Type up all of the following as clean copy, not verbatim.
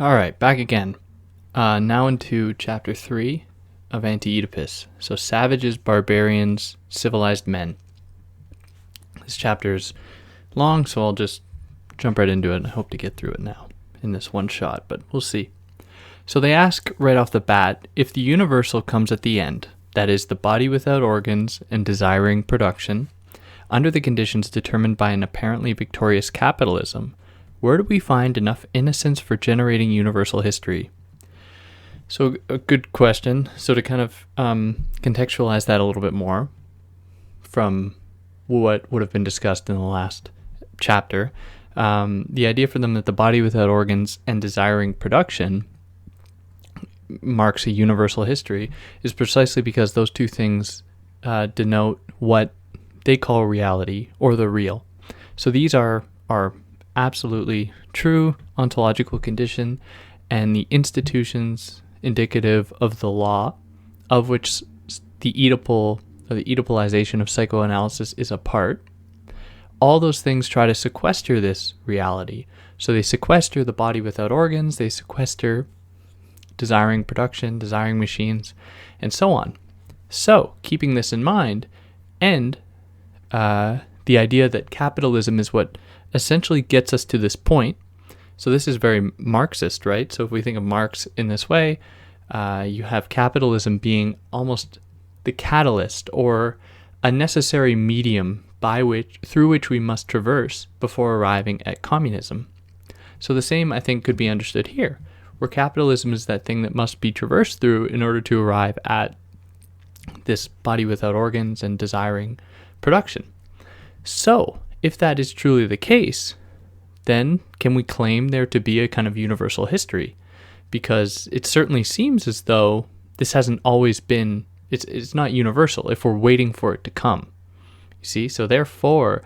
All right, back again. Now into chapter 3 of Anti-Oedipus. So savages, barbarians, civilized men. This chapter is long, so I'll just jump right into it, and I hope to get through it now in this one shot, but we'll see. So they ask right off the bat, if the universal comes at the end, that is, the body without organs and desiring production, under the conditions determined by an apparently victorious capitalism, where do we find enough innocence for generating universal history? So a good question. So to kind of contextualize that a little bit more from what would have been discussed in the last chapter, the idea for them that the body without organs and desiring production marks a universal history is precisely because those two things denote what they call reality or the real. So these are absolutely true ontological condition and the institutions indicative of the law of which the Oedipalization of psychoanalysis is a part. All those things try to sequester this reality. So they sequester the body without organs, they sequester desiring production, desiring machines, and so on. So keeping this in mind, and the idea that capitalism is what essentially gets us to this point. So this is very Marxist, right? So if we think of Marx in this way, you have capitalism being almost the catalyst or a necessary medium through which we must traverse before arriving at communism. So the same, I think, could be understood here, where capitalism is that thing that must be traversed through in order to arrive at this body without organs and desiring production. So if that is truly the case, then can we claim there to be a kind of universal history? Because it certainly seems as though this hasn't always been, it's not universal if we're waiting for it to come. You see, so therefore,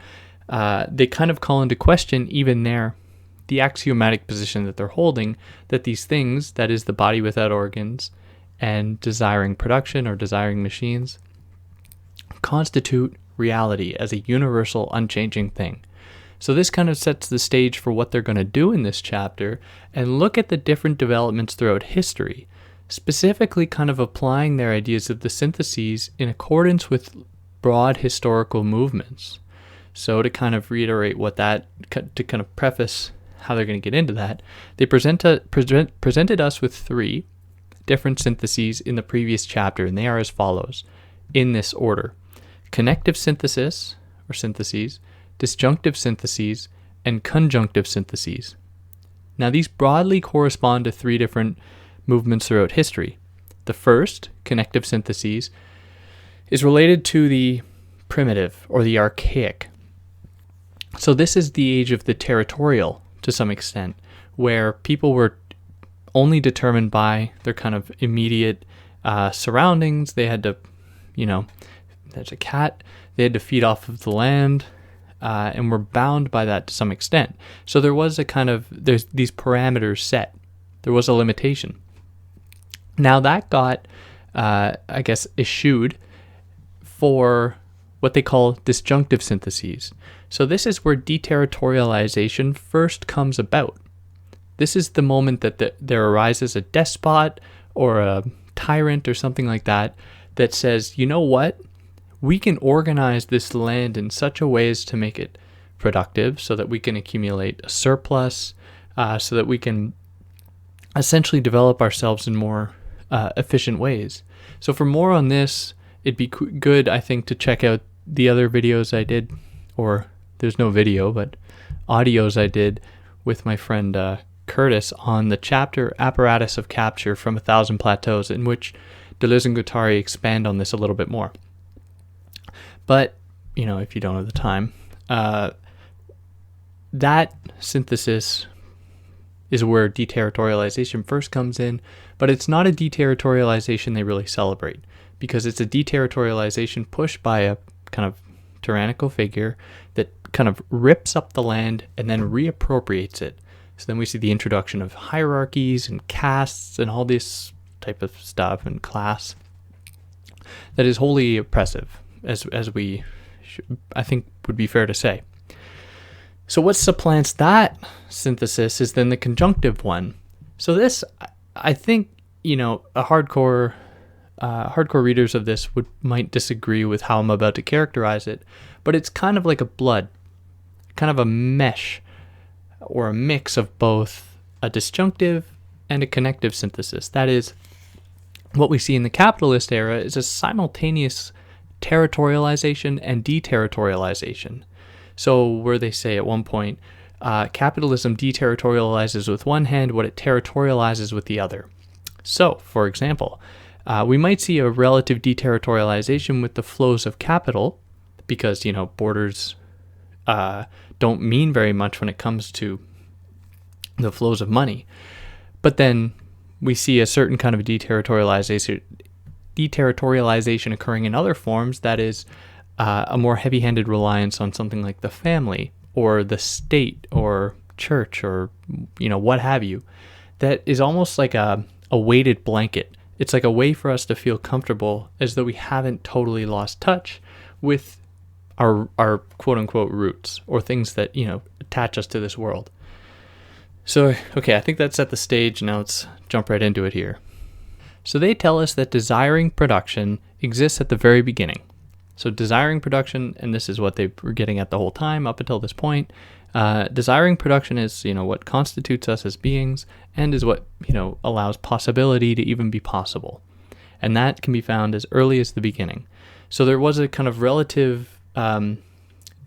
they kind of call into question even the axiomatic position that they're holding, that these things, that is the body without organs and desiring production or desiring machines, constitute reality as a universal, unchanging thing. So this kind of sets the stage for what they're going to do in this chapter and look at the different developments throughout history, specifically kind of applying their ideas of the syntheses in accordance with broad historical movements. So to kind of reiterate to kind of preface how they're going to get into that, they presented us with 3 different syntheses in the previous chapter, and they are as follows, in this order: connective synthesis, or syntheses, disjunctive syntheses, and conjunctive syntheses. Now these broadly correspond to 3 different movements throughout history. The first, connective syntheses, is related to the primitive or the archaic. So this is the age of the territorial to some extent, where people were only determined by their kind of immediate surroundings. They had to, there's a cat, they had to feed off of the land, and were bound by that to some extent. So there was there's these parameters set. There was a limitation. Now that got, eschewed for what they call disjunctive syntheses. So this is where deterritorialization first comes about. This is the moment that there arises a despot or a tyrant or something like that that says, you know what? We can organize this land in such a way as to make it productive so that we can accumulate a surplus, so that we can essentially develop ourselves in more efficient ways. So for more on this, it'd be good, I think, to check out the other videos I did, or there's no video, but audios I did with my friend Curtis on the chapter Apparatus of Capture from 1,000 Plateaus, in which Deleuze and Guattari expand on this a little bit more. But, if you don't have the time, that synthesis is where deterritorialization first comes in, but it's not a deterritorialization they really celebrate, because it's a deterritorialization pushed by a kind of tyrannical figure that kind of rips up the land and then reappropriates it. So then we see the introduction of hierarchies and castes and all this type of stuff and class. that is wholly oppressive, as we I think would be fair to say. So what supplants that synthesis is then the conjunctive one. So this, I think, hardcore readers of this might disagree with how I'm about to characterize it, but it's kind of like a blood, kind of a mesh or a mix of both a disjunctive and a connective synthesis. That is, what we see in the capitalist era is a simultaneous territorialization and deterritorialization. So where they say at one point, capitalism deterritorializes with one hand what it territorializes with the other. So, for example, we might see a relative deterritorialization with the flows of capital because, borders don't mean very much when it comes to the flows of money. But then we see a certain kind of deterritorialization occurring in other forms, that is a more heavy-handed reliance on something like the family or the state or church or, what have you, that is almost like a weighted blanket. It's like a way for us to feel comfortable as though we haven't totally lost touch with our quote-unquote roots or things that, attach us to this world. So, okay, I think that set the stage. Now let's jump right into it here. So they tell us that desiring production exists at the very beginning. So desiring production, and this is what they were getting at the whole time up until this point, desiring production is, what constitutes us as beings and is what, allows possibility to even be possible. And that can be found as early as the beginning. So there was a kind of relative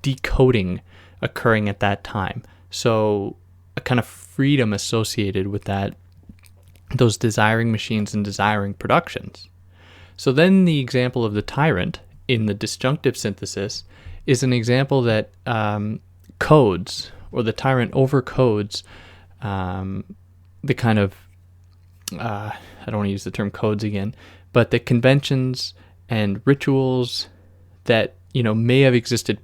decoding occurring at that time. So a kind of freedom associated with those desiring machines and desiring productions. So then the example of the tyrant in the disjunctive synthesis is an example that codes, or the tyrant overcodes the kind of, I don't want to use the term codes again, but the conventions and rituals that, may have existed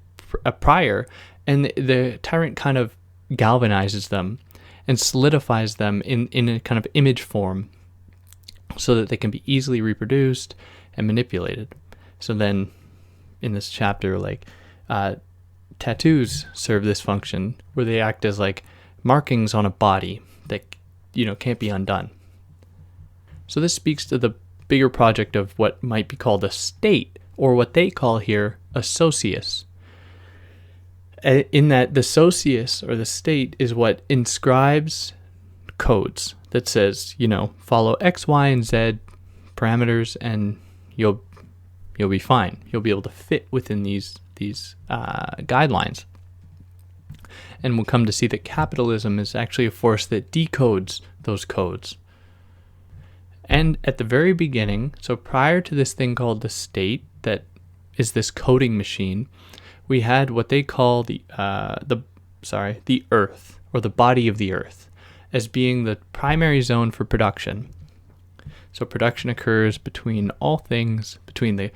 prior, and the tyrant kind of galvanizes them and solidifies them in a kind of image form so that they can be easily reproduced and manipulated. So then in this chapter, tattoos serve this function where they act as like markings on a body that, can't be undone. So this speaks to the bigger project of what might be called a state, or what they call here a socius. In that the socius, or the state, is what inscribes codes that says, follow X, Y, and Z parameters and you'll be fine. You'll be able to fit within these guidelines. And we'll come to see that capitalism is actually a force that decodes those codes. And at the very beginning, so prior to this thing called the state, that is this coding machine, we had what they call the earth, or the body of the earth, as being the primary zone for production. So production occurs between all things, between the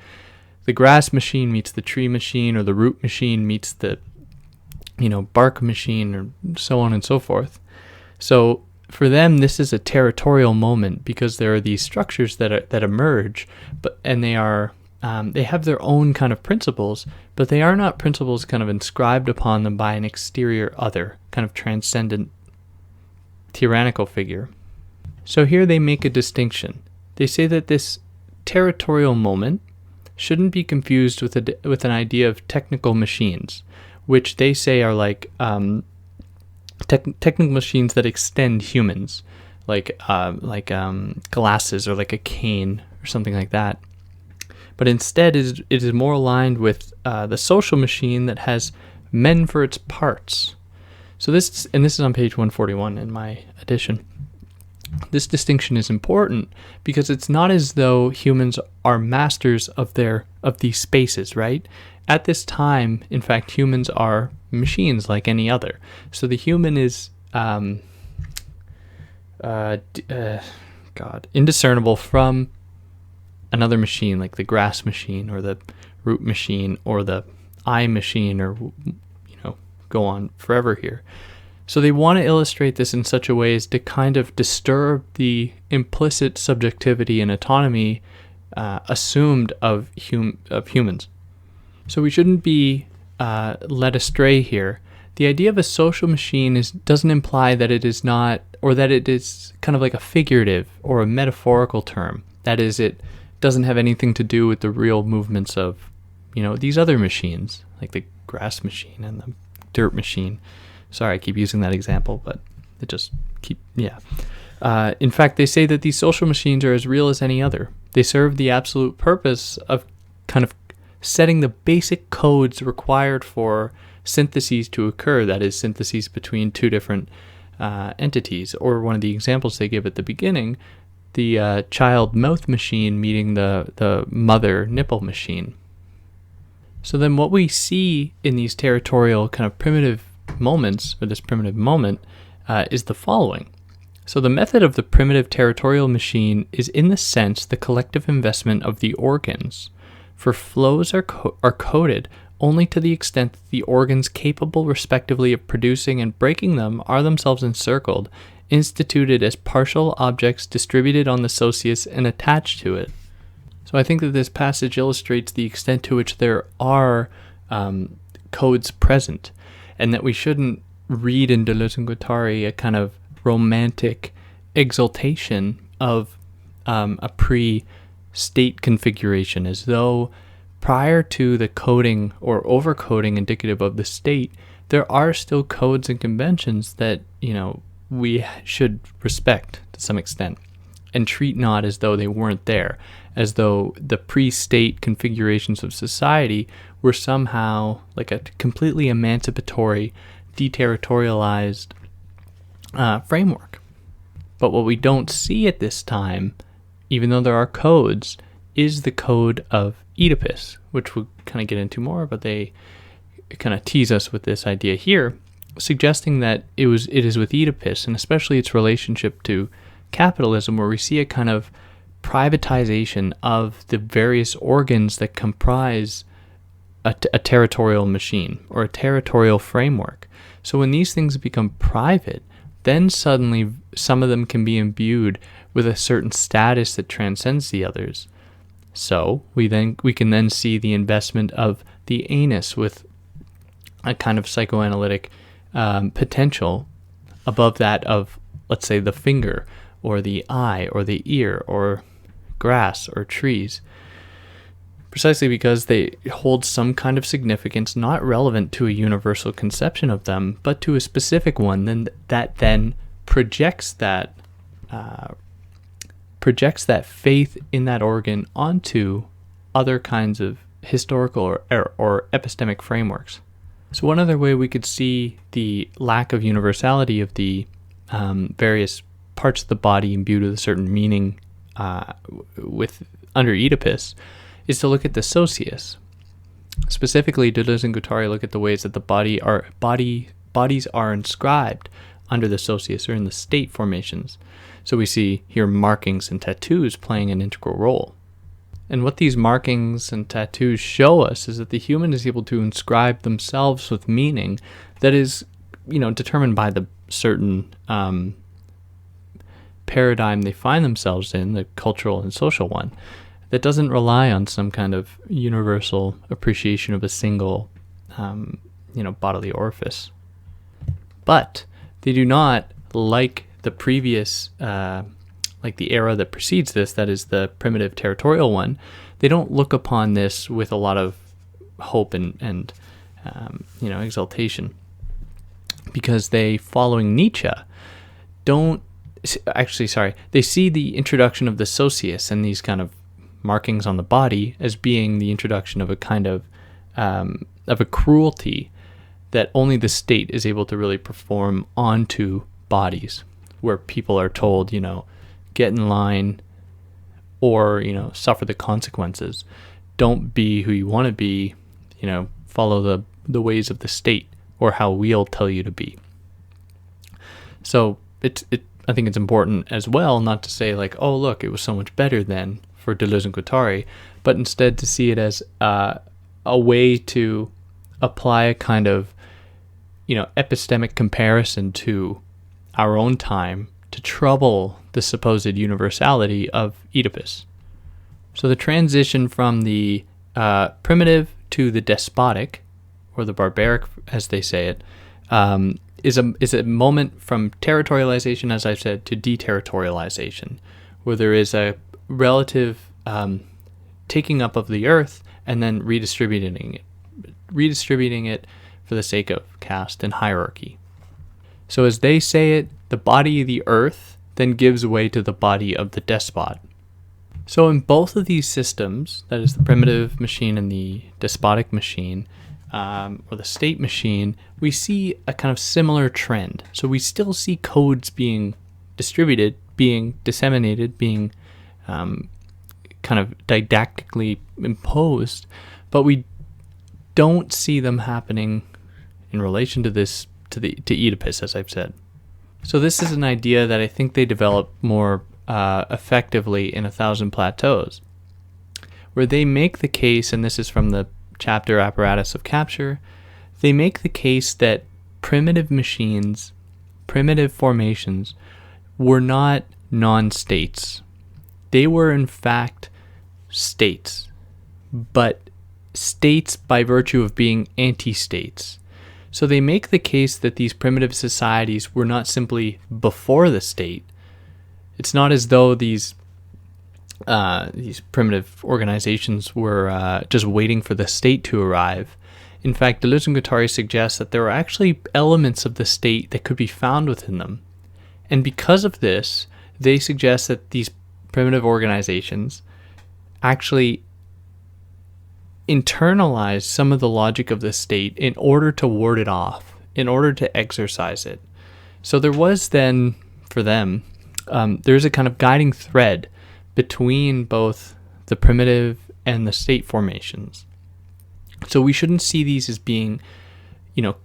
grass machine meets the tree machine, or the root machine meets the bark machine, or so on and so forth. So for them, this is a territorial moment because there are these structures that emerge, and they are they have their own kind of principles, but they are not principles kind of inscribed upon them by an exterior other, kind of transcendent tyrannical figure. So here they make a distinction. They say that this territorial moment shouldn't be confused with an idea of technical machines, which they say are like technical machines that extend humans, like glasses or like a cane or something like that. But instead, it is more aligned with the social machine that has men for its parts. So this is on page 141 in my edition. This distinction is important because it's not as though humans are masters of these spaces, right? At this time, in fact, humans are machines like any other. So the human is indiscernible from another machine, like the grass machine or the root machine or the eye machine, or go on forever here. So they want to illustrate this in such a way as to kind of disturb the implicit subjectivity and autonomy assumed of humans. So we shouldn't be led astray here. The idea of a social machine doesn't imply that it is not, or that it is kind of like a figurative or a metaphorical term. That is, it doesn't have anything to do with the real movements of, these other machines, like the grass machine and the dirt machine. Sorry, I keep using that example, but it just in fact, they say that these social machines are as real as any other. They serve the absolute purpose of kind of setting the basic codes required for syntheses to occur, that is, syntheses between two different entities. Or one of the examples they give at the beginning, the child mouth machine meeting the mother nipple machine. So then what we see in these territorial kind of primitive moments, or this primitive moment, is the following. So the method of the primitive territorial machine is in the sense the collective investment of the organs, for flows are coded only to the extent that the organs capable respectively of producing and breaking them are themselves encircled, instituted as partial objects distributed on the socius and attached to it. So I think that this passage illustrates the extent to which there are codes present, and that we shouldn't read in Deleuze and Guattari a kind of romantic exaltation of a pre-state configuration, as though prior to the coding or overcoding indicative of the state, there are still codes and conventions that, we should respect to some extent and treat not as though they weren't there, as though the pre-state configurations of society were somehow like a completely emancipatory, deterritorialized framework. But what we don't see at this time, even though there are codes, is the code of Oedipus, which we'll kind of get into more, but they kind of tease us with this idea here, suggesting that it is with Oedipus, and especially its relationship to capitalism, where we see a kind of privatization of the various organs that comprise a territorial machine or a territorial framework. So when these things become private, then suddenly some of them can be imbued with a certain status that transcends the others. So we can then see the investment of the anus with a kind of psychoanalytic potential above that of, let's say, the finger or the eye or the ear or grass or trees, precisely because they hold some kind of significance not relevant to a universal conception of them, but to a specific one that then projects that faith in that organ onto other kinds of historical or epistemic frameworks. So one other way we could see the lack of universality of the various parts of the body imbued with a certain meaning under Oedipus is to look at the socius. Specifically, Deleuze and Guattari look at the ways that the bodies are inscribed under the socius or in the state formations. So we see here markings and tattoos playing an integral role. And what these markings and tattoos show us is that the human is able to inscribe themselves with meaning that is, determined by the certain paradigm they find themselves in, the cultural and social one, that doesn't rely on some kind of universal appreciation of a single, bodily orifice. But they do not, like the previous, like the era that precedes this, that is the primitive territorial one, they don't look upon this with a lot of hope and exaltation, because they, following Nietzsche, they see the introduction of the socius and these kind of markings on the body as being the introduction of a kind of a cruelty that only the state is able to really perform onto bodies, where people are told, get in line or, suffer the consequences. Don't be who you want to be, follow the ways of the state or how we'll tell you to be. So I think it's important as well not to say like, oh, look, it was so much better then for Deleuze and Guattari, but instead to see it as a way to apply a kind of, epistemic comparison to our own time to trouble the supposed universality of Oedipus. So the transition from the primitive to the despotic, or the barbaric, as they say it, is a moment from territorialization, as I've said, to deterritorialization, where there is a relative taking up of the earth and then redistributing it for the sake of caste and hierarchy. So as they say it, the body of the earth then gives way to the body of the despot. So in both of these systems, that is the primitive machine and the despotic machine, or the state machine, we see a kind of similar trend. So we still see codes being distributed, being disseminated, being kind of didactically imposed, but we don't see them happening in relation to this, to Oedipus, as I've said. So this is an idea that I think they develop more effectively in 1,000 Plateaus, where they make the case, and this is from the chapter Apparatus of Capture, they make the case that primitive machines, primitive formations, were not non-states. They were in fact states, but states by virtue of being anti-states. So they make the case that these primitive societies were not simply before the state. It's not as though these primitive organizations were just waiting for the state to arrive. In fact, Deleuze and Guattari suggest that there are actually elements of the state that could be found within them. And because of this, they suggest that these primitive organizations actually internalize some of the logic of the state in order to ward it off, in order to exercise it. So there was then, for them, there's a kind of guiding thread between both the primitive and the state formations. So we shouldn't see these as being,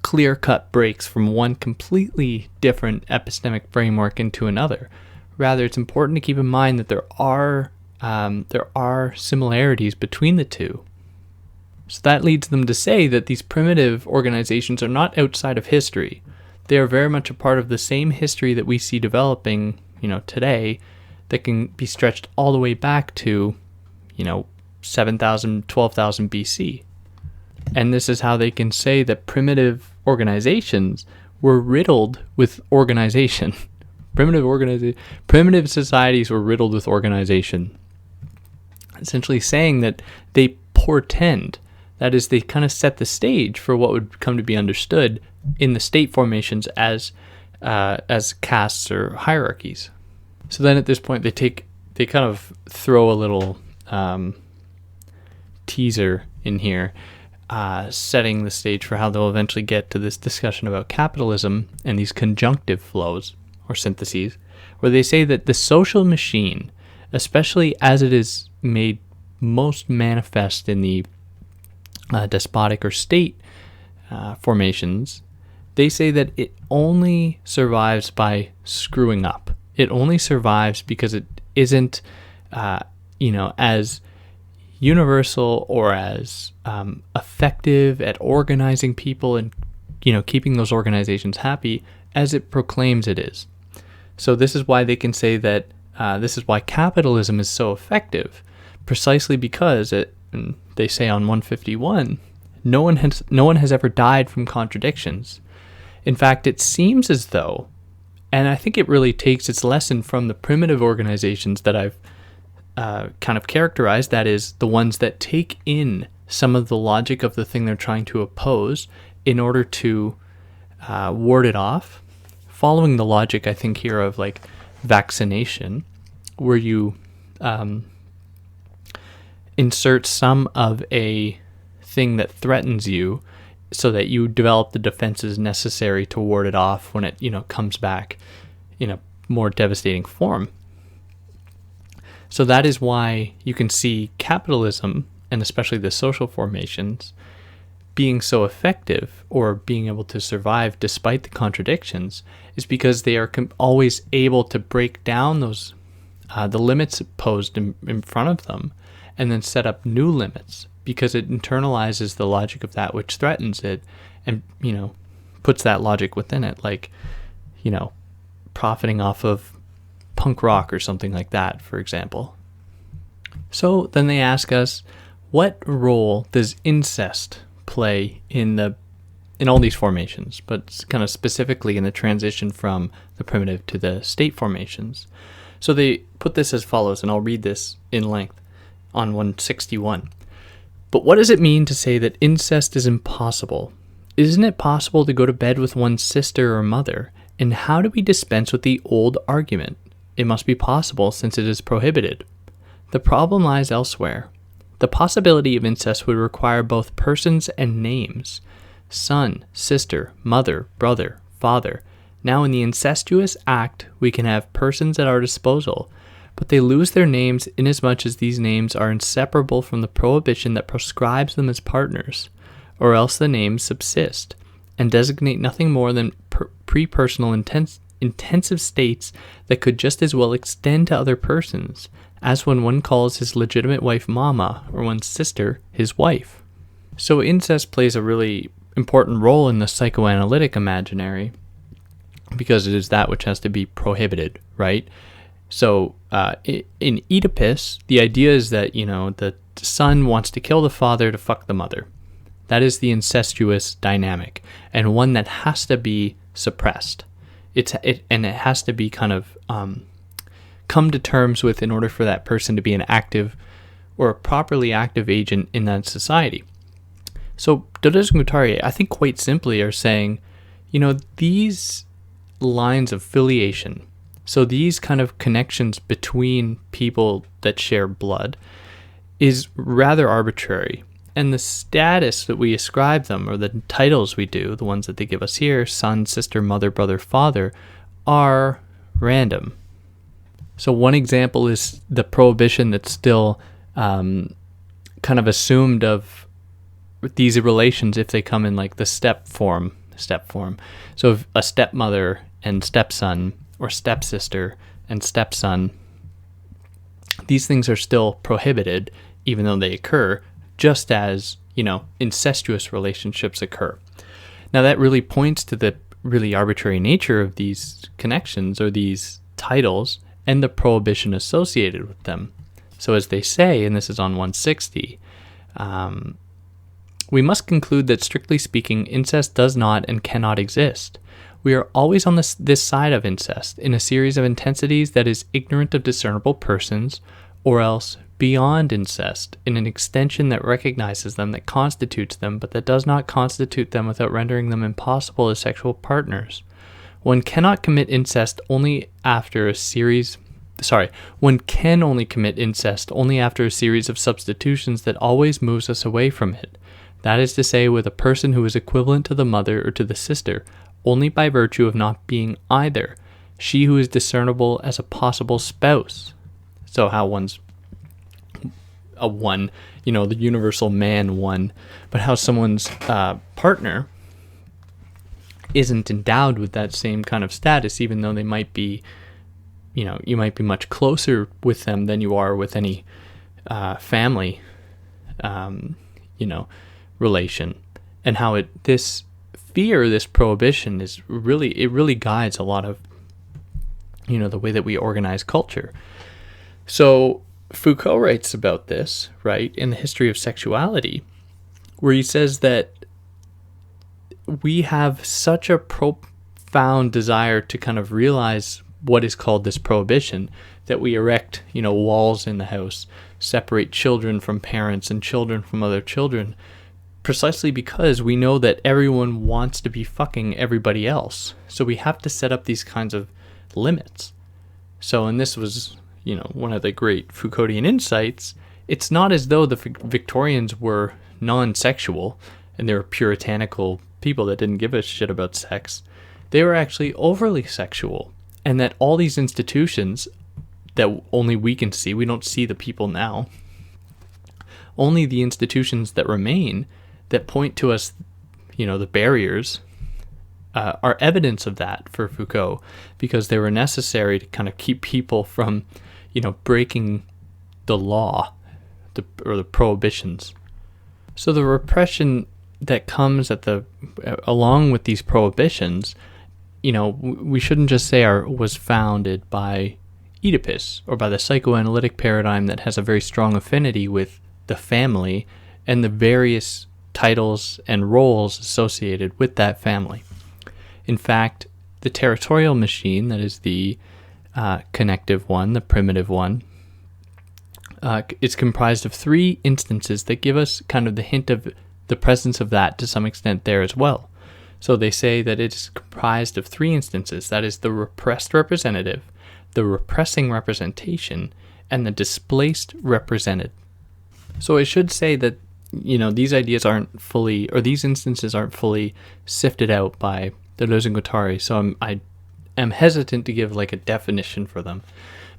clear-cut breaks from one completely different epistemic framework into another. Rather, it's important to keep in mind that there are similarities between the two. So that leads them to say that these primitive organizations are not outside of history. They are very much a part of the same history that we see developing, today, that can be stretched all the way back to, 7,000, 12,000 BC. And this is how they can say that primitive organizations were riddled with organization. Primitive societies were riddled with organization. Essentially saying that they portend, that is, they kind of set the stage for what would come to be understood in the state formations as castes or hierarchies. So then at this point they kind of throw a little teaser in here, setting the stage for how they'll eventually get to this discussion about capitalism and these conjunctive flows or syntheses, where they say that the social machine, especially as it is made most manifest in the despotic or state formations, they say that it only survives by screwing up. It only survives because it isn't, as universal or as effective at organizing people and, keeping those organizations happy as it proclaims it is. So this is why they can say that this is why capitalism is so effective, precisely because they say on 151, no one has ever died from contradictions. In fact, it seems as though, and I think it really takes its lesson from the primitive organizations that I've kind of characterized, that is, the ones that take in some of the logic of the thing they're trying to oppose in order to ward it off, following the logic, I think, here of like vaccination, where you insert some of a thing that threatens you so that you develop the defenses necessary to ward it off when it, comes back in a more devastating form. So that is why you can see capitalism, and especially the social formations, being so effective or being able to survive despite the contradictions, is because they are always able to break down those the limits posed in front of them and then set up new limits, because it internalizes the logic of that which threatens it and, puts that logic within it, like, profiting off of punk rock or something like that, for example. So then they ask us, what role does incest play in all these formations, but kind of specifically in the transition from the primitive to the state formations? So they put this as follows, and I'll read this in length on 161. But what does it mean to say that incest is impossible? Isn't it possible to go to bed with one's sister or mother? And how do we dispense with the old argument? It must be possible since it is prohibited. The problem lies elsewhere. The possibility of incest would require both persons and names. Son, sister, mother, brother, father. Now in the incestuous act, we can have persons at our disposal, but they lose their names inasmuch as these names are inseparable from the prohibition that proscribes them as partners, or else the names subsist, and designate nothing more than pre-personal intensive states that could just as well extend to other persons, as when one calls his legitimate wife mama, or one's sister his wife. So incest plays a really important role in the psychoanalytic imaginary, because it is that which has to be prohibited, right? So in Oedipus, the idea is that, the son wants to kill the father to fuck the mother. That is the incestuous dynamic, and one that has to be suppressed. And it has to be kind of come to terms with in order for that person to be an active or a properly active agent in that society. So Deleuze and Guattari, I think quite simply, are saying, these lines of filiation, so these kind of connections between people that share blood, is rather arbitrary. And the status that we ascribe them, or the titles we do, the ones that they give us here, son, sister, mother, brother, father, are random. So one example is the prohibition that's still kind of assumed of these relations if they come in like the step form. So if a stepmother and stepson, or stepsister and stepson, these things are still prohibited even though they occur, just as, incestuous relationships occur. Now that really points to the really arbitrary nature of these connections or these titles and the prohibition associated with them. So as they say, and this is on 160, we must conclude that strictly speaking, incest does not and cannot exist. We are always on this side of incest, in a series of intensities that is ignorant of discernible persons, or else beyond incest, in an extension that recognizes them, that constitutes them, but that does not constitute them without rendering them impossible as sexual partners. One cannot commit incest only after a series... one can only commit incest only after a series of substitutions that always moves us away from it. That is to say, with a person who is equivalent to the mother or to the sister, only by virtue of not being either, she who is discernible as a possible spouse. So how one's a one, the universal man one, but how someone's partner isn't endowed with that same kind of status, even though they might be, you might be much closer with them than you are with any family, relation, and how this fear, this prohibition really guides a lot of, the way that we organize culture. So Foucault writes about this, right, in the History of Sexuality, where he says that we have such a profound desire to kind of realize what is called this prohibition that we erect, walls in the house, separate children from parents and children from other children, precisely because we know that everyone wants to be fucking everybody else. So we have to set up these kinds of limits. So, and this was, one of the great Foucauldian insights. It's not as though the Victorians were non-sexual and they were puritanical people that didn't give a shit about sex. They were actually overly sexual, and that all these institutions that only we can see, we don't see the people now, only the institutions that remain that point to us, the barriers, are evidence of that for Foucault, because they were necessary to kind of keep people from, breaking the law, or the prohibitions. So the repression that comes along with these prohibitions, we shouldn't just say was founded by, Oedipus, or by the psychoanalytic paradigm that has a very strong affinity with the family and the various titles and roles associated with that family. In fact, the territorial machine, that is the connective one, the primitive one, is comprised of three instances that give us kind of the hint of the presence of that to some extent there as well. So they say that it is comprised of three instances, that is the repressed representative, the repressing representation, and the displaced represented. So I should say that, these ideas aren't fully, or these instances aren't fully sifted out by Deleuze and Guattari, so I am hesitant to give like a definition for them.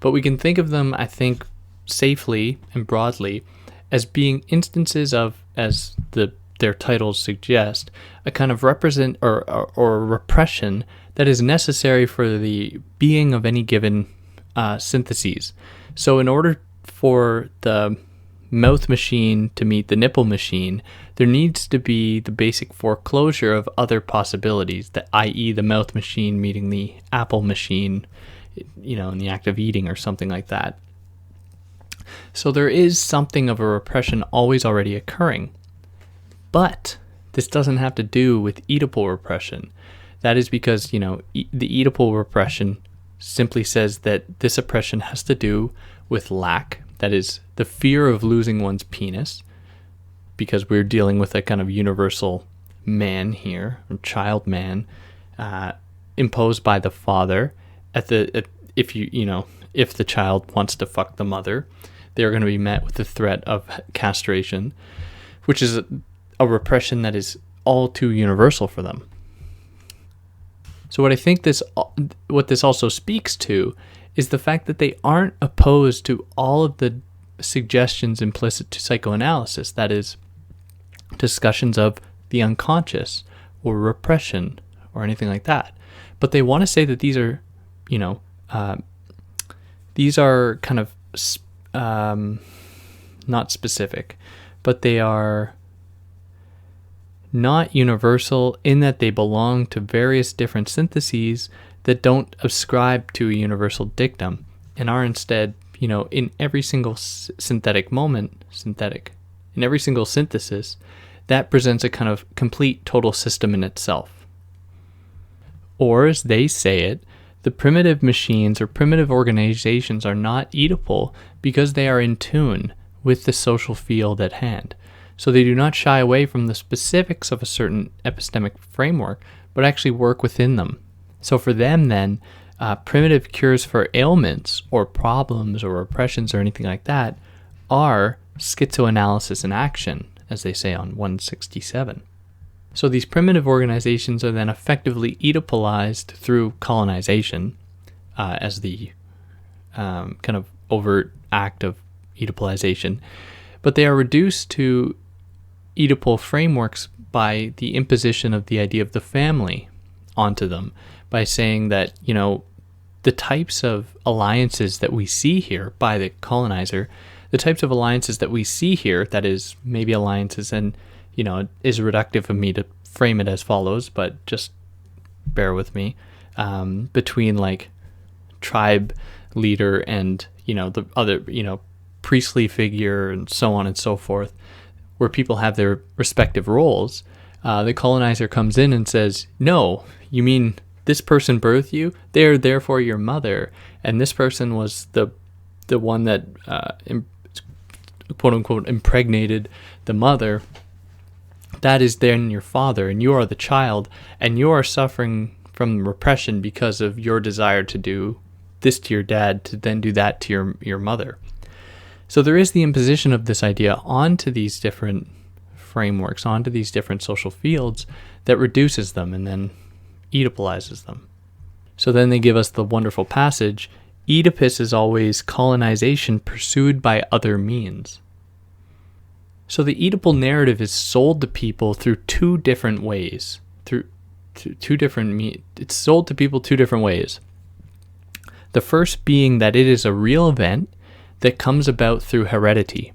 But we can think of them, I think, safely and broadly as being instances of, as their titles suggest, a kind of or repression that is necessary for the being of any given syntheses. So in order for the mouth machine to meet the nipple machine, there needs to be the basic foreclosure of other possibilities, i.e. the mouth machine meeting the apple machine, in the act of eating or something like that. So there is something of a repression always already occurring. But this doesn't have to do with Oedipal repression. That is because, the Oedipal repression simply says that this oppression has to do with lack, that is, the fear of losing one's penis, because we're dealing with a kind of universal man here, or child man, imposed by the father. If the child wants to fuck the mother, they're going to be met with the threat of castration, which is a repression that is all too universal for them. So what I think what this also speaks to is the fact that they aren't opposed to all of the suggestions implicit to psychoanalysis, that is, discussions of the unconscious or repression or anything like that. But they want to say that these are, these are kind of not specific, but they are not universal in that they belong to various different syntheses that don't ascribe to a universal dictum and are instead, in every single in every single synthesis, that presents a kind of complete total system in itself. Or, as they say it, the primitive machines or primitive organizations are not Oedipal because they are in tune with the social field at hand. So they do not shy away from the specifics of a certain epistemic framework, but actually work within them. So for them then, primitive cures for ailments or problems or oppressions or anything like that are schizoanalysis in action, as they say on 167. So these primitive organizations are then effectively Oedipalized through colonization as the kind of overt act of Oedipalization, but they are reduced to Oedipal frameworks by the imposition of the idea of the family onto them, by saying that, the types of alliances that we see here by the colonizer, the types of alliances that we see here, that is, maybe alliances, and, it is reductive of me to frame it as follows, but just bear with me, between, like, tribe leader and, the other, priestly figure and so on and so forth, where people have their respective roles, the colonizer comes in and says, no, you mean this person birthed you? They're therefore your mother, and this person was the one that quote unquote impregnated the mother. That is then your father, and you are the child, and you are suffering from repression because of your desire to do this to your dad, to then do that to your mother. So there is the imposition of this idea onto these different frameworks, onto these different social fields, that reduces them and then Oedipalizes them. So then they give us the wonderful passage, Oedipus is always colonization pursued by other means. So the Oedipal narrative is sold to people through two different ways. It's sold to people two different ways. The first being that it is a real event that comes about through heredity.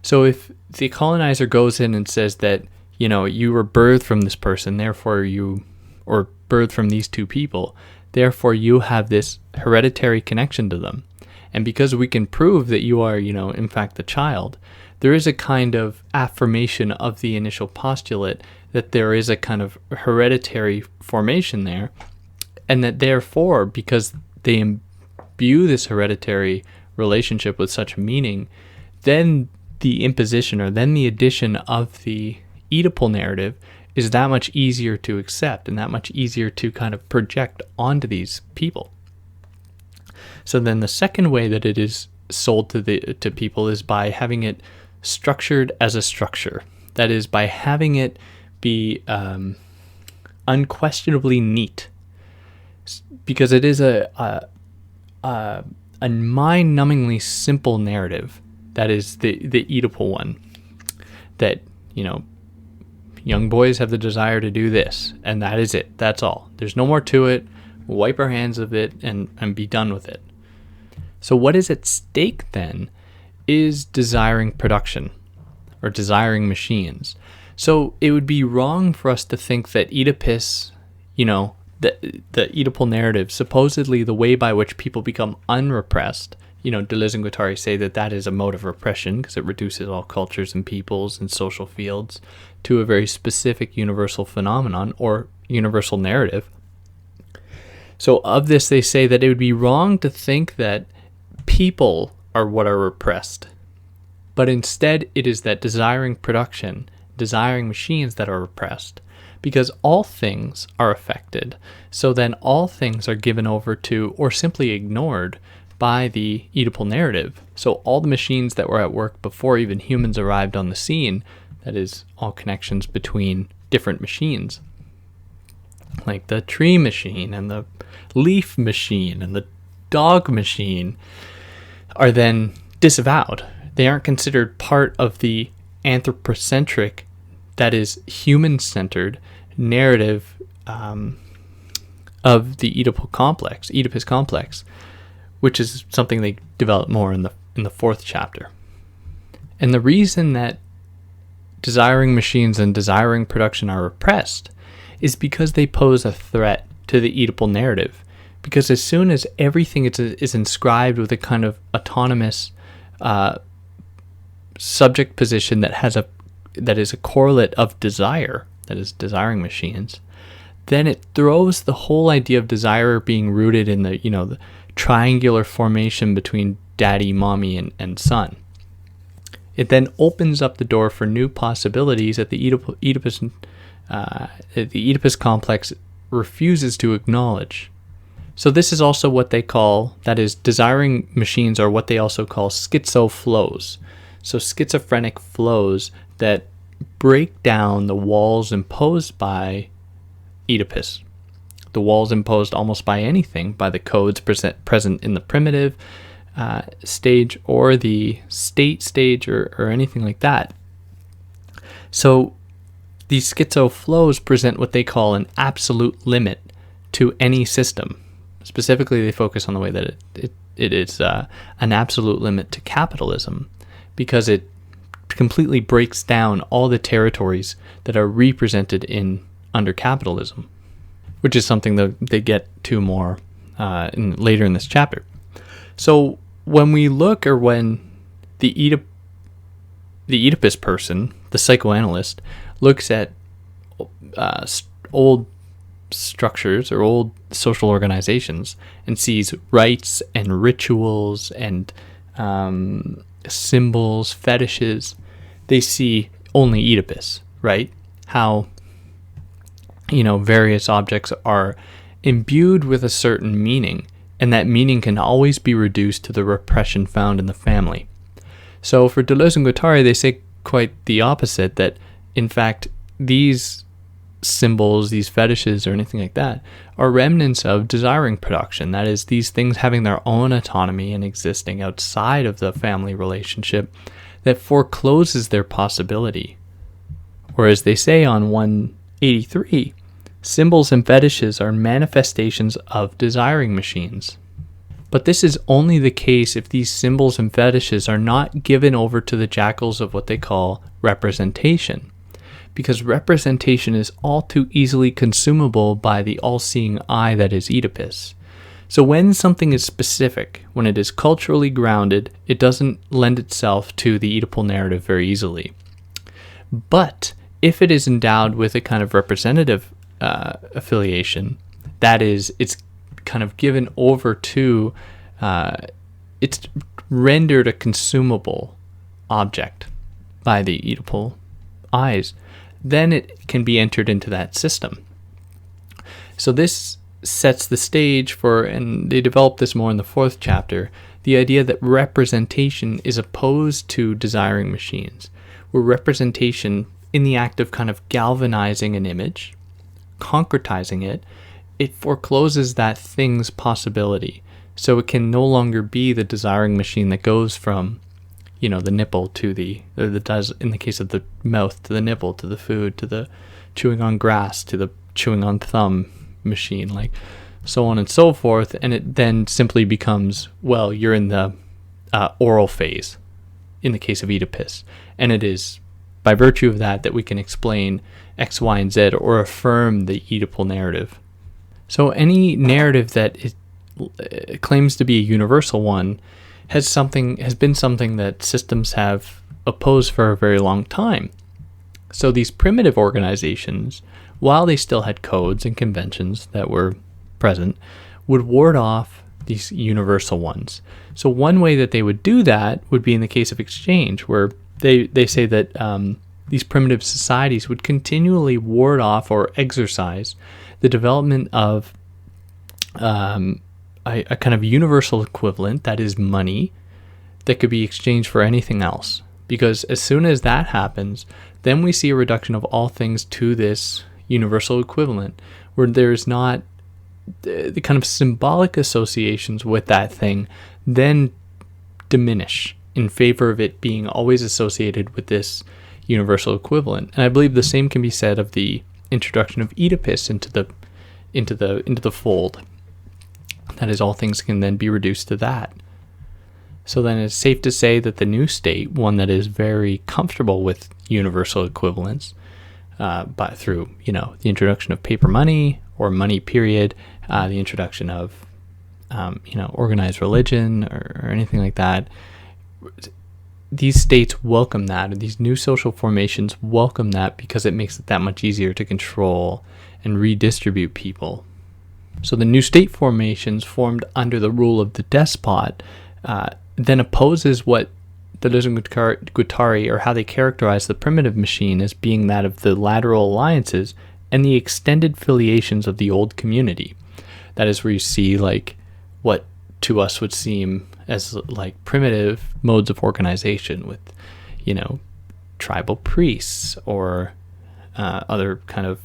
So if the colonizer goes in and says that, you were birthed from this person, therefore or birthed from these two people, therefore you have this hereditary connection to them, And because we can prove that you are, in fact, the child, there is a kind of affirmation of the initial postulate that there is a kind of hereditary formation there, and that therefore, because they imbue this hereditary relationship with such meaning, then the imposition or then the addition of the Oedipal narrative is that much easier to accept and that much easier to kind of project onto these people. So then the second way that it is sold to people is by having it structured as a structure. That is, by having it be unquestionably neat, because it is a mind-numbingly simple narrative. That is the Oedipal one. That, young boys have the desire to do this, and that is it. That's all. There's no more to it. We'll wipe our hands of it and be done with it. So what is at stake then is desiring production or desiring machines. So it would be wrong for us to think that Oedipus, the Oedipal narrative, supposedly the way by which people become unrepressed, Deleuze and Guattari say that is a mode of repression because it reduces all cultures and peoples and social fields to a very specific universal phenomenon or universal narrative. So of this, they say that it would be wrong to think that people are what are repressed, but instead it is that desiring production, desiring machines that are repressed, because all things are affected. So then all things are given over to or simply ignored by the Oedipal narrative. So all the machines that were at work before even humans arrived on the scene, that is, all connections between different machines, like the tree machine and the leaf machine and the dog machine, are then disavowed. They aren't considered part of the anthropocentric, that is, human-centered narrative of the Oedipus complex, which is something they develop more in the fourth chapter. And the reason that desiring machines and desiring production are repressed is because they pose a threat to the Oedipal narrative. Because as soon as everything is inscribed with a kind of autonomous subject position that is a correlate of desire, that is desiring machines, then it throws the whole idea of desire being rooted in the triangular formation between daddy, mommy, and son. It then opens up the door for new possibilities that the Oedipus complex refuses to acknowledge. So this is also what they call, that is, desiring machines are what they also call schizo flows. So schizophrenic flows that break down the walls imposed by Oedipus. The walls imposed almost by anything, by the codes present in the primitive stage or the state stage or anything like that. So these schizo flows present what they call an absolute limit to any system. Specifically, they focus on the way that it is an absolute limit to capitalism, because it completely breaks down all the territories that are represented under capitalism, which is something that they get to more later in this chapter. So when we look, or when the Oedipus person, the psychoanalyst, looks at old structures or old social organizations and sees rites and rituals and symbols, fetishes, they see only Oedipus, right? How, various objects are imbued with a certain meaning, and that meaning can always be reduced to the repression found in the family. So for Deleuze and Guattari, they say quite the opposite, that in fact these symbols, these fetishes or anything like that, are remnants of desiring production. That is, these things having their own autonomy and existing outside of the family relationship that forecloses their possibility. Or as they say on 183, symbols and fetishes are manifestations of desiring machines. But this is only the case if these symbols and fetishes are not given over to the jackals of what they call representation, because representation is all too easily consumable by the all-seeing eye that is Oedipus. So when something is specific, when it is culturally grounded, it doesn't lend itself to the Oedipal narrative very easily. But if it is endowed with a kind of representative affiliation, that is, it's kind of given over to, it's rendered a consumable object by the Oedipal eyes, then it can be entered into that system. So this sets the stage for, and they develop this more in the 4th chapter, the idea that representation is opposed to desiring machines, where representation, in the act of kind of galvanizing an image, concretizing it, it forecloses that thing's possibility. So it can no longer be the desiring machine that goes from, the nipple to in the case of the mouth, to the nipple, to the food, to the chewing on grass, to the chewing on thumb machine, like so on and so forth. And it then simply becomes, well, you're in the oral phase in the case of Oedipus. And it is by virtue of that we can explain X, Y, and Z, or affirm the Oedipal narrative. So any narrative that claims to be a universal one has been something that systems have opposed for a very long time. So these primitive organizations, while they still had codes and conventions that were present, would ward off these universal ones. So one way that they would do that would be in the case of exchange, where they say that these primitive societies would continually ward off or exercise the development of a kind of universal equivalent, that is money, that could be exchanged for anything else. Because as soon as that happens, then we see a reduction of all things to this universal equivalent, where there's not the kind of symbolic associations with that thing then diminish in favor of it being always associated with this universal equivalent. And I believe the same can be said of the introduction of Oedipus into the fold. That is, all things can then be reduced to that. So then it's safe to say that the new state, one that is very comfortable with universal equivalence, but through the introduction of paper money or money period, the introduction of organized religion or anything like that, these states welcome that, and these new social formations welcome that, because it makes it that much easier to control and redistribute people. So the new state formations formed under the rule of the despot then opposes what Deleuze and Guattari, or how they characterize the primitive machine, as being that of the lateral alliances and the extended filiations of the old community. That is where you see like what to us would seem as like primitive modes of organization with, tribal priests or other kind of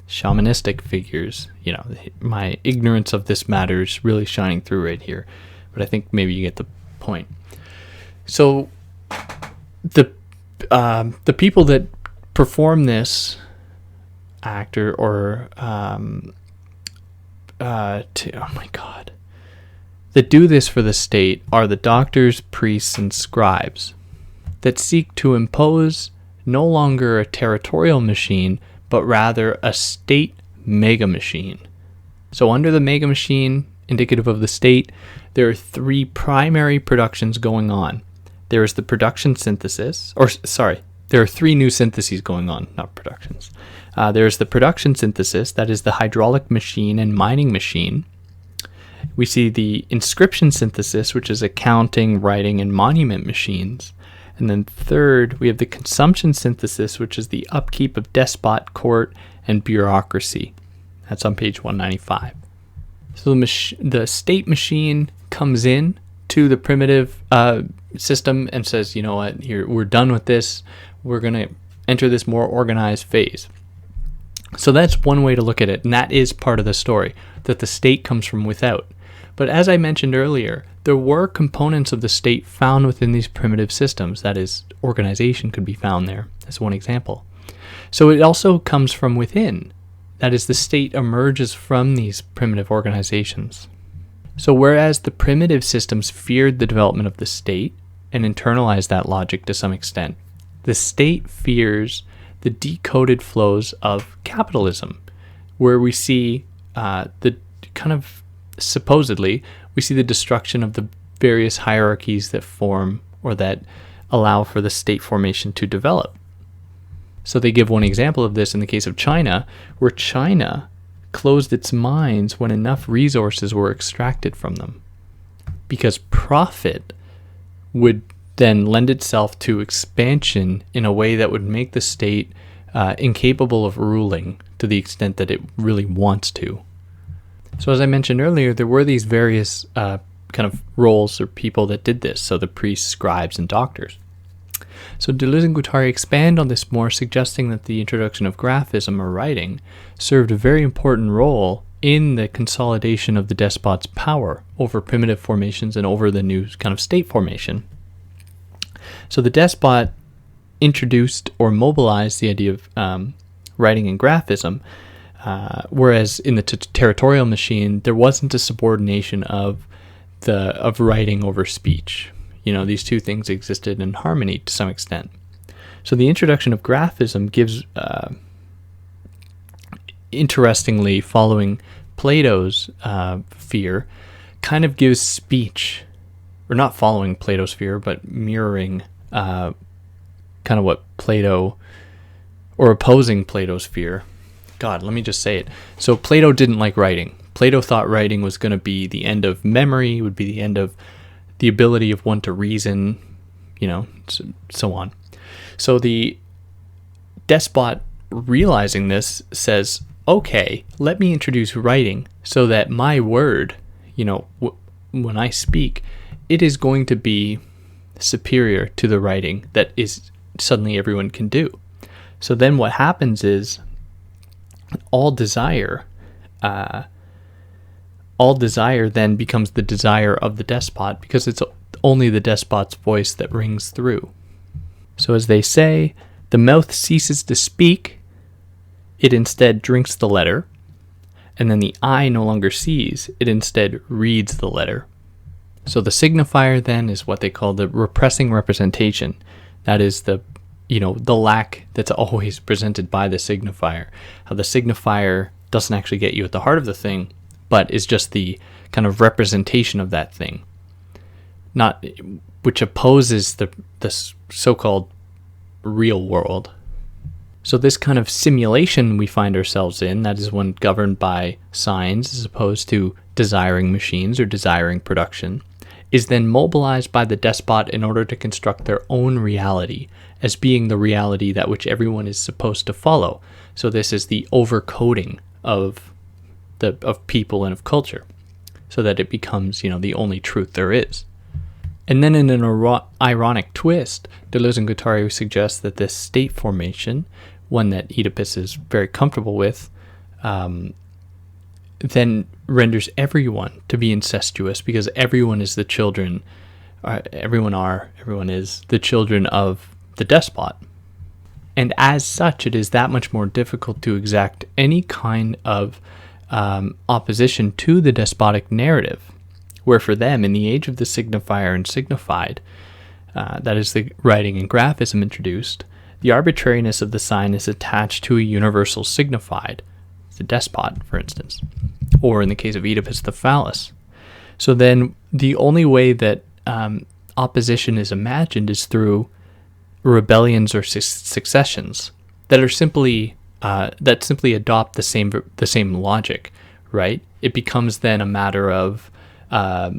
shamanistic figures. My ignorance of this matter is really shining through right here, but I think maybe you get the point. So the people that perform this act that do this for the state are the doctors, priests, and scribes that seek to impose no longer a territorial machine, but rather a state mega machine. So under the mega machine, indicative of the state, there are 3 primary productions going on. There is the production synthesis, there are 3 new syntheses going on, not productions. There's the production synthesis, that is the hydraulic machine and mining machine. We see the inscription synthesis, which is accounting, writing, and monument machines. And then third, we have the consumption synthesis, which is the upkeep of despot, court, and bureaucracy. That's on page 195. So the state machine comes in to the primitive system and says, you know what, we're done with this. We're going to enter this more organized phase. So that's one way to look at it, and that is part of the story, that the state comes from without. But as I mentioned earlier, there were components of the state found within these primitive systems. That is, organization could be found there as one example. So it also comes from within. That is, the state emerges from these primitive organizations. So whereas the primitive systems feared the development of the state and internalized that logic to some extent, the state fears the decoded flows of capitalism, where we see the kind of supposedly, we see the destruction of the various hierarchies that form or that allow for the state formation to develop. So they give one example of this in the case of China, where China closed its mines when enough resources were extracted from them, because profit would then lend itself to expansion in a way that would make the state incapable of ruling to the extent that it really wants to. So as I mentioned earlier, there were these various kind of roles or people that did this, so the priests, scribes, and doctors. So Deleuze and Guattari expand on this more, suggesting that the introduction of graphism or writing served a very important role in the consolidation of the despot's power over primitive formations and over the new kind of state formation. So the despot introduced or mobilized the idea of writing and graphism, whereas in the territorial machine, there wasn't a subordination of writing over speech. These two things existed in harmony to some extent. So the introduction of graphism gives, interestingly, following Plato's sphere, kind of gives speech, or not following Plato's sphere, but mirroring kind of what Plato, or opposing Plato's sphere. God, let me just say it. So Plato didn't like writing. Plato thought writing was going to be the end of memory, would be the end of the ability of one to reason, so on. So the despot, realizing this, says, okay, let me introduce writing so that my word, when I speak, it is going to be superior to the writing that is suddenly everyone can do. So then what happens is all desire then becomes the desire of the despot, because it's only the despot's voice that rings through. So as they say, the mouth ceases to speak, it instead drinks the letter, and then the eye no longer sees, it instead reads the letter. So the signifier then is what they call the repressing representation. That is the lack that's always presented by the signifier. How the signifier doesn't actually get you at the heart of the thing, but is just the kind of representation of that thing, which opposes the so-called real world. So this kind of simulation we find ourselves in, that is one governed by signs as opposed to desiring machines or desiring production, is then mobilized by the despot in order to construct their own reality as being the reality that which everyone is supposed to follow. So this is the overcoding of people and of culture, so that it becomes, the only truth there is. And then in an ironic twist, Deleuze and Guattari suggest that this state formation, one that Oedipus is very comfortable with, then renders everyone to be incestuous, because everyone is the children, everyone is the children of the despot. And as such, it is that much more difficult to exact any kind of opposition to the despotic narrative, where for them, in the age of the signifier and signified, that is the writing and graphism introduced, the arbitrariness of the sign is attached to a universal signified, the despot, for instance, or in the case of Oedipus, the phallus. So then the only way that opposition is imagined is through rebellions or successions that are simply adopt the same logic, right? It becomes then a matter of a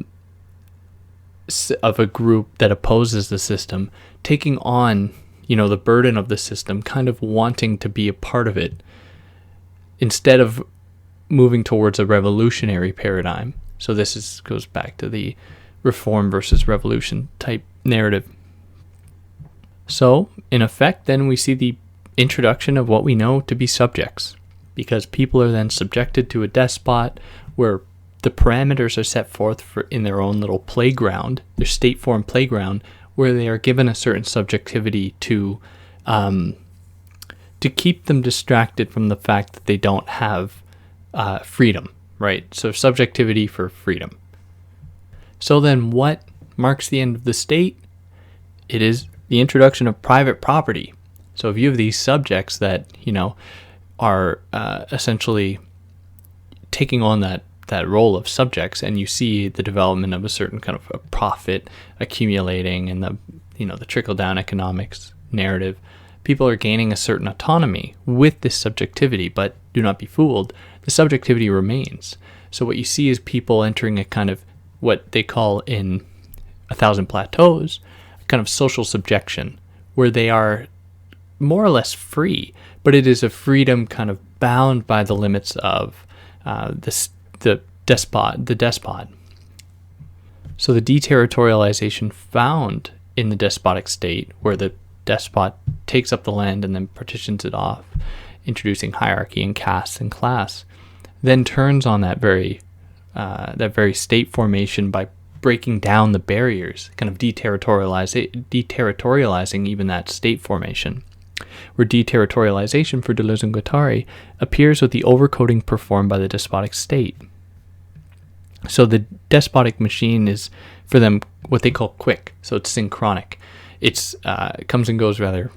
group that opposes the system taking on, the burden of the system, kind of wanting to be a part of it, instead of moving towards a revolutionary paradigm. So this goes back to the reform versus revolution type narrative. So, in effect, then we see the introduction of what we know to be subjects, because people are then subjected to a despot where the parameters are set forth in their own little playground, their state-form playground, where they are given a certain subjectivity to keep them distracted from the fact that they don't have freedom, right? So subjectivity for freedom. So then what marks the end of the state? It is the introduction of private property. So if you have these subjects that, are essentially taking on that that role of subjects, and you see the development of a certain kind of a profit accumulating and the trickle down economics narrative. People are gaining a certain autonomy with this subjectivity, but do not be fooled, the subjectivity remains. So what you see is people entering a kind of what they call in A Thousand Plateaus, a kind of social subjection, where they are more or less free, but it is a freedom kind of bound by the limits of the despot. So the deterritorialization found in the despotic state, where the despot takes up the land and then partitions it off, introducing hierarchy and caste and class, then turns on that very state formation by breaking down the barriers, kind of deterritorializing even that state formation. Where deterritorialization for Deleuze and Guattari appears with the overcoding performed by the despotic state. So the despotic machine is, for them, what they call quick. So it's synchronic. It comes and goes rather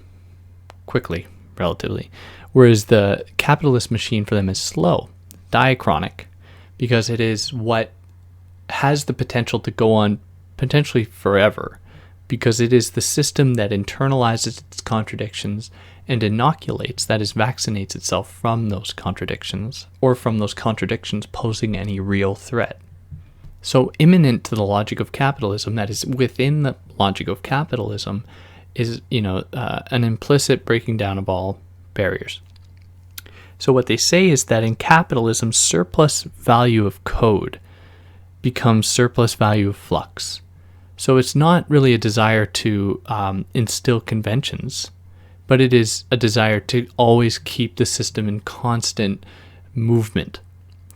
quickly, relatively. Whereas the capitalist machine for them is slow, diachronic, because it is what has the potential to go on potentially forever, because it is the system that internalizes its contradictions and inoculates, that is, vaccinates itself from those contradictions, or from those contradictions posing any real threat. So immanent to the logic of capitalism, that is within the logic of capitalism, is an implicit breaking down of all barriers. So what they say is that in capitalism, surplus value of code becomes surplus value of flux. So it's not really a desire to instill conventions, but it is a desire to always keep the system in constant movement,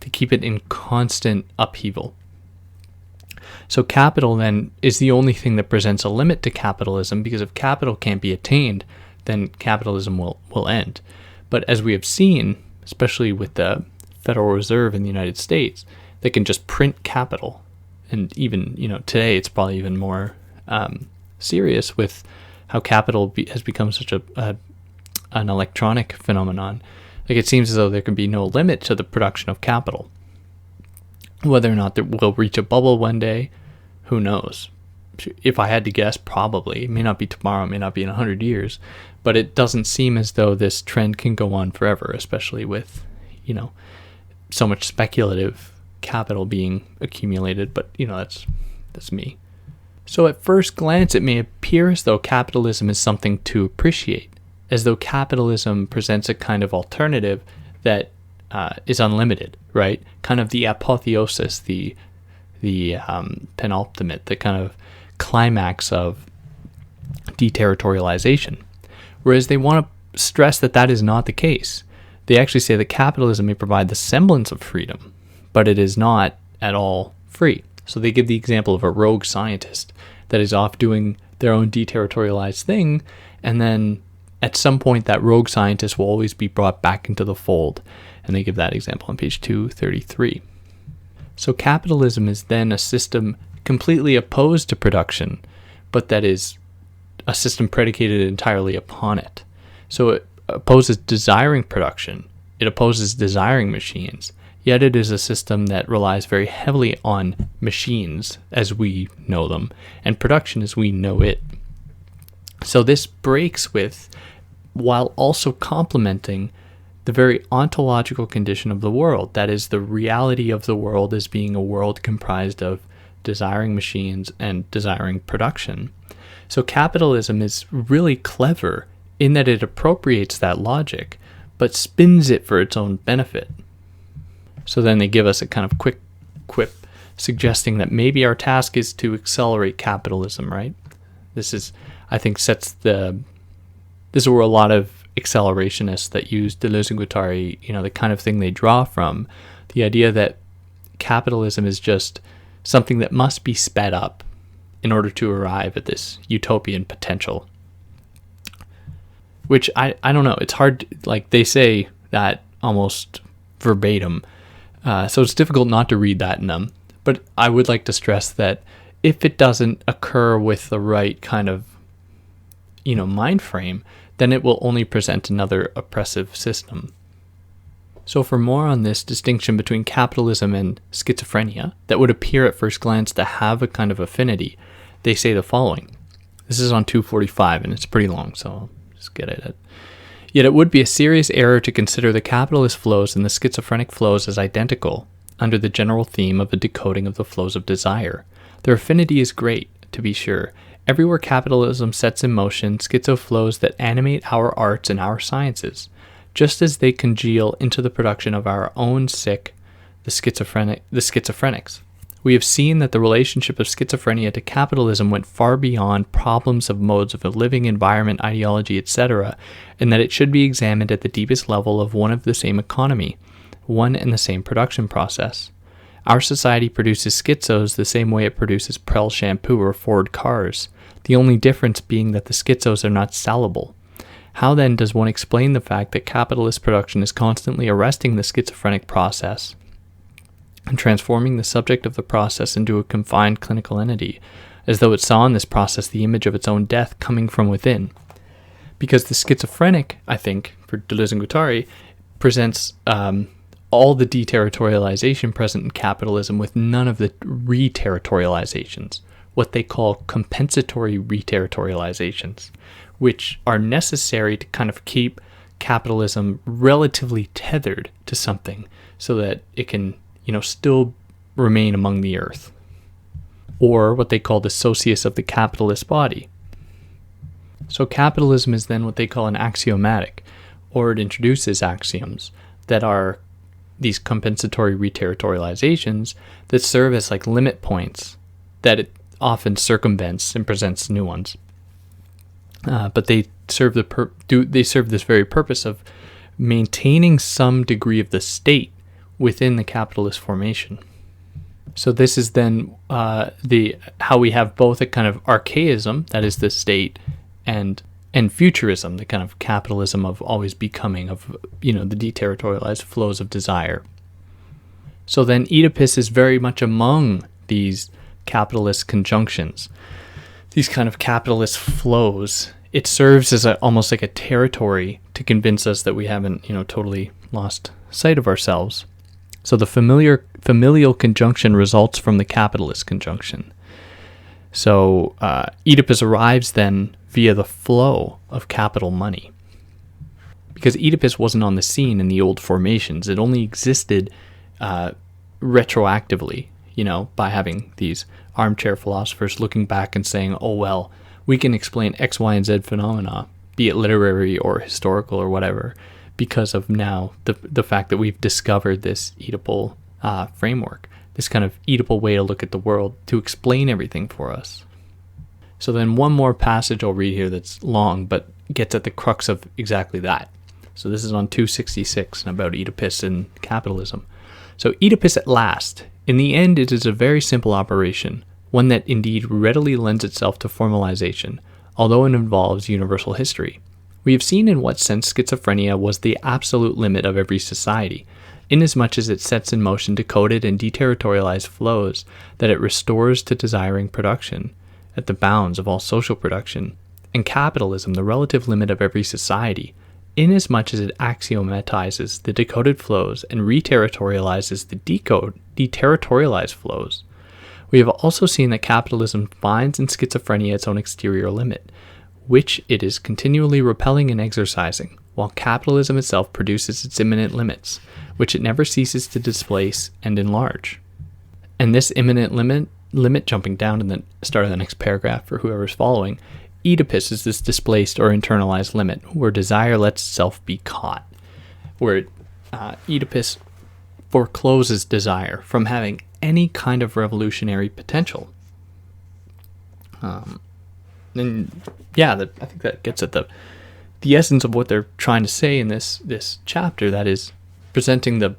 to keep it in constant upheaval. So capital then is the only thing that presents a limit to capitalism, because if capital can't be attained, then capitalism will end. But as we have seen, especially with the Federal Reserve in the United States, they can just print capital. And even, today it's probably even more serious with how capital has become such an electronic phenomenon. Like, it seems as though there can be no limit to the production of capital. Whether or not we'll reach a bubble one day, who knows? If I had to guess, probably. It may not be tomorrow, it may not be in 100 years, but it doesn't seem as though this trend can go on forever, especially with, so much speculative capital being accumulated. But, that's me. So at first glance, it may appear as though capitalism is something to appreciate, as though capitalism presents a kind of alternative that is unlimited, right? Kind of the apotheosis, the penultimate, the kind of climax of deterritorialization. Whereas they want to stress that that is not the case. They actually say that capitalism may provide the semblance of freedom, but it is not at all free. So they give the example of a rogue scientist that is off doing their own deterritorialized thing, and then at some point that rogue scientist will always be brought back into the fold. And they give that example on page 233. So capitalism is then a system completely opposed to production, but that is a system predicated entirely upon it. So it opposes desiring production. It opposes desiring machines. Yet it is a system that relies very heavily on machines as we know them, and production as we know it. So this breaks with, while also complementing, the very ontological condition of the world, that is, the reality of the world as being a world comprised of desiring machines and desiring production. So capitalism is really clever in that it appropriates that logic, but spins it for its own benefit. So then they give us a kind of quick quip suggesting that maybe our task is to accelerate capitalism, right? This is, I think, this is where a lot of accelerationists that use Deleuze and Guattari, the kind of thing they draw from, the idea that capitalism is just something that must be sped up in order to arrive at this utopian potential. Which I don't know, it's hard, like they say that almost verbatim, so it's difficult not to read that in them. But I would like to stress that if it doesn't occur with the right kind of, mind frame, then it will only present another oppressive system. So for more on this distinction between capitalism and schizophrenia, that would appear at first glance to have a kind of affinity, they say the following. This is on 245, and it's pretty long, so I'll just get at it. Yet it would be a serious error to consider the capitalist flows and the schizophrenic flows as identical, under the general theme of a decoding of the flows of desire. Their affinity is great, to be sure. Everywhere capitalism sets in motion schizo flows that animate our arts and our sciences, just as they congeal into the production of our own sick, the schizophrenics. We have seen that the relationship of schizophrenia to capitalism went far beyond problems of modes of living, environment, ideology, etc., and that it should be examined at the deepest level of one of the same economy, one and the same production process. Our society produces schizos the same way it produces Prel shampoo or Ford cars, the only difference being that the schizos are not salable. How then does one explain the fact that capitalist production is constantly arresting the schizophrenic process and transforming the subject of the process into a confined clinical entity, as though it saw in this process the image of its own death coming from within? Because the schizophrenic, I think, for Deleuze and Guattari, presents all the deterritorialization present in capitalism with none of the reterritorializations, what they call compensatory reterritorializations, which are necessary to kind of keep capitalism relatively tethered to something so that it can, still remain among the earth. Or what they call the socius of the capitalist body. So capitalism is then what they call an axiomatic, or it introduces axioms that are these compensatory reterritorializations that serve as like limit points that it often circumvents and presents new ones. But they serve this very purpose of maintaining some degree of the state within the capitalist formation. So this is then how we have both a kind of archaism, that is the state, and futurism, the kind of capitalism of always becoming, of the deterritorialized flows of desire. So then Oedipus is very much among these capitalist conjunctions, these kind of capitalist flows. It serves as almost like a territory to convince us that we haven't, totally lost sight of ourselves. So the familial conjunction results from the capitalist conjunction. So Oedipus arrives then via the flow of capital money. Because Oedipus wasn't on the scene in the old formations. It only existed retroactively, by having these armchair philosophers looking back and saying, oh, well, we can explain X, Y, and Z phenomena, be it literary or historical or whatever, because of now the fact that we've discovered this Oedipal framework, this kind of Oedipal way to look at the world to explain everything for us. So then one more passage I'll read here that's long, but gets at the crux of exactly that. So this is on 266 and about Oedipus and capitalism. So Oedipus at last. In the end, it is a very simple operation, one that indeed readily lends itself to formalization, although it involves universal history. We have seen in what sense schizophrenia was the absolute limit of every society, inasmuch as it sets in motion decoded and deterritorialized flows that it restores to desiring production, at the bounds of all social production, and capitalism the relative limit of every society, inasmuch as it axiomatizes the decoded flows and reterritorializes the deterritorialized flows. We have also seen that capitalism finds in schizophrenia its own exterior limit, which it is continually repelling and exercising, while capitalism itself produces its immanent limits, which it never ceases to displace and enlarge. And this immanent limit, jumping down to the start of the next paragraph for whoever's following, Oedipus is this displaced or internalized limit, where desire lets itself be caught, where Oedipus forecloses desire from having any kind of revolutionary potential. I think that gets at the essence of what they're trying to say in this chapter, that is presenting the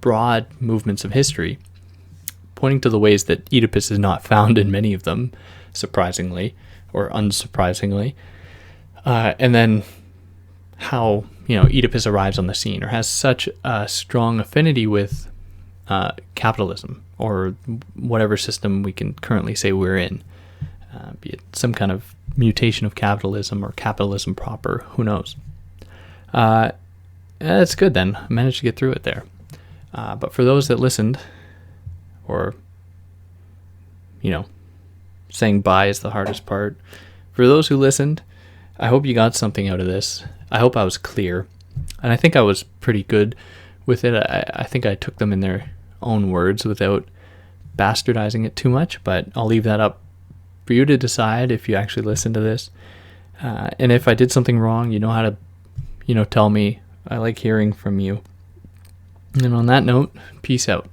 broad movements of history, pointing to the ways that Oedipus is not found in many of them, surprisingly or unsurprisingly, and then how Oedipus arrives on the scene or has such a strong affinity with capitalism or whatever system we can currently say we're in, be it some kind of mutation of capitalism or capitalism proper, who knows. That's good then. I managed to get through it there. But for those that listened, or, saying bye is the hardest part. For those who listened, I hope you got something out of this. I hope I was clear. And I think I was pretty good with it. I think I took them in their own words without bastardizing it too much, but I'll leave that up for you to decide if you actually listen to this. And if I did something wrong, you know how to, tell me. I like hearing from you. And on that note, peace out.